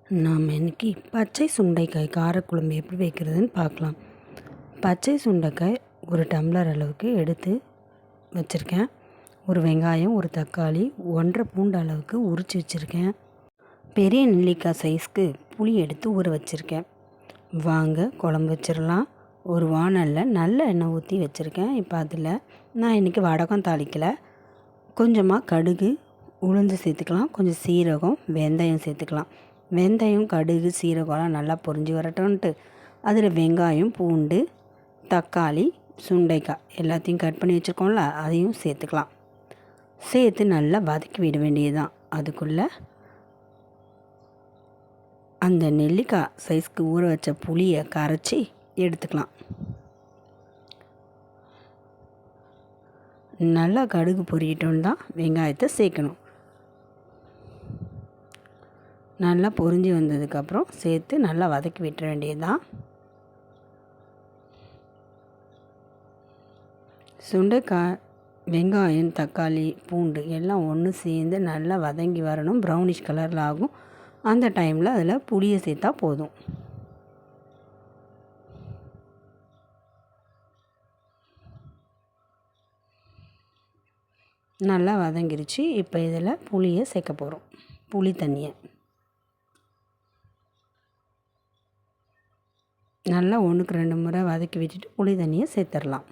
நாம் இன்றைக்கி பச்சை சுண்டைக்காய் காரக்குழம்பு எப்படி வைக்கிறதுன்னு பார்க்கலாம். பச்சை சுண்டைக்காய் ஒரு டம்ளர் அளவுக்கு எடுத்து வச்சுருக்கேன். ஒரு வெங்காயம், ஒரு தக்காளி, 1.5 பூண்டு அளவுக்கு உரித்து வச்சுருக்கேன். பெரிய நெல்லிக்காய் சைஸ்க்கு புளி எடுத்து ஊற வச்சுருக்கேன். வாங்க குழம்பு வச்சிடலாம். ஒரு வாணலில் நல்ல எண்ணெய் ஊற்றி வச்சுருக்கேன். இப்போ அதில் நான் இன்றைக்கி வடகம் தாளிக்கலை. கொஞ்சமாக கடுகு, உளுந்து சேர்த்துக்கலாம். கொஞ்சம் சீரகம், வெந்தயம் சேர்த்துக்கலாம். வெந்தயம், கடுகு, சீரகம்லாம் நல்லா பொரிஞ்சு வரட்டும்ன்ட்டு அதில் வெங்காயம், பூண்டு, தக்காளி, சுண்டைக்காய் எல்லாத்தையும் கட் பண்ணி வச்சுருக்கோம்ல, அதையும் சேர்த்துக்கலாம். சேர்த்து நல்லா வதக்கி விட வேண்டியது தான். அதுக்குள்ளே அந்த நெல்லிக்காய் சைஸ்க்கு ஊற வச்ச புளியை கரைச்சி எடுத்துக்கலாம். நல்லா கடுகு பொரியட்டோன்னு தான் வெங்காயத்தை சேர்க்கணும். நல்லா பொரிஞ்சு வந்ததுக்கப்புறம் சேர்த்து நல்லா வதக்கி விட்டுற வேண்டியது தான். சுண்டைக்காய், வெங்காயம், தக்காளி, பூண்டு எல்லாம் ஒன்று சேர்ந்து நல்லா வதங்கி வரணும். ப்ரௌனிஷ் கலரில் ஆகும். அந்த டைமில் அதில் புளியை சேர்த்தா போதும். நல்லா வதங்கிருச்சு. இப்போ இதில் புளியை சேர்க்க போகிறோம். புளி தண்ணியை நல்லா 1க்கு 2 முறை வதக்கி விட்டுட்டு புளி தண்ணியை சேர்த்துடலாம்.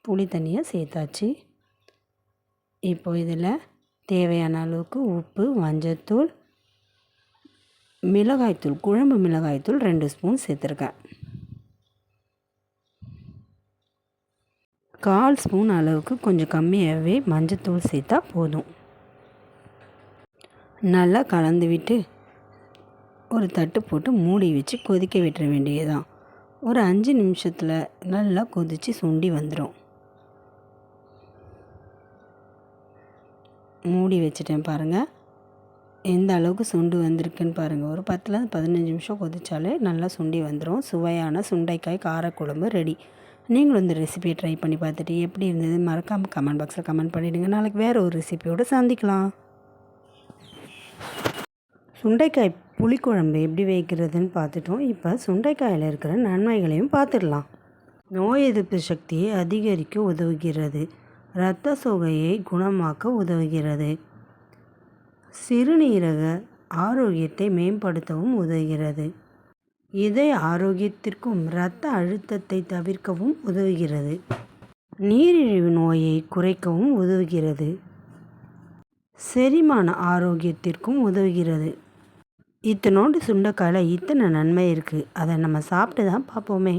புளி தண்ணியை சேர்த்தாச்சு. இப்போ இதில் தேவையான அளவுக்கு உப்பு, மஞ்சள்தூள், மிளகாய்த்தூள், குழம்பு மிளகாய்த்தூள் 2 ஸ்பூன் சேர்த்துருக்கேன். 1/4 ஸ்பூன் அளவுக்கு கொஞ்சம் கம்மியாகவே மஞ்சள்தூள் சேர்த்தா போதும். நல்லா கலந்து விட்டு ஒரு தட்டு போட்டு மூடி வச்சு கொதிக்க விட்டுற வேண்டியதுதான். ஒரு 5 நிமிஷத்தில் நல்லா கொதித்து சுண்டி வந்துடும். மூடி வச்சுட்டேன் பாருங்கள். எந்த அளவுக்கு சுண்டு வந்திருக்குன்னு பாருங்கள். ஒரு 10லேருந்து 15 நிமிஷம் கொதித்தாலே நல்லா சுண்டி வந்துடும். சுவையான சுண்டைக்காய் காரக்குழம்பு ரெடி. நீங்களும் இந்த ரெசிபியை ட்ரை பண்ணி பார்த்துட்டு எப்படி இருந்தது மறக்காமல் கமெண்ட் பாக்ஸில் கமெண்ட் பண்ணிவிடுங்க. நாளைக்கு வேறு ஒரு ரெசிபியோடு சந்திக்கலாம். சுண்டைக்காய் புளிக்குழம்பு எப்படி வைக்கிறதுன்னு பார்த்துட்டோம். இப்போ சுண்டைக்காயில் இருக்கிற நன்மைகளையும் பார்த்துடலாம். நோய் எதிர்ப்பு சக்தியை அதிகரிக்க உதவுகிறது. இரத்த சோகையை குணமாக்க உதவுகிறது. சிறுநீரக ஆரோக்கியத்தை மேம்படுத்தவும் உதவுகிறது. இதய ஆரோக்கியத்திற்கும் இரத்த அழுத்தத்தை தவிர்க்கவும் உதவுகிறது. நீரிழிவு நோயை குறைக்கவும் உதவுகிறது. செரிமான ஆரோக்கியத்திற்கும் உதவுகிறது. இத்தனோண்டு சுண்டைக்காயில் இத்தனை நன்மை இருக்குது. அதை நம்ம சாப்பிட்டு தான் பார்ப்போமே.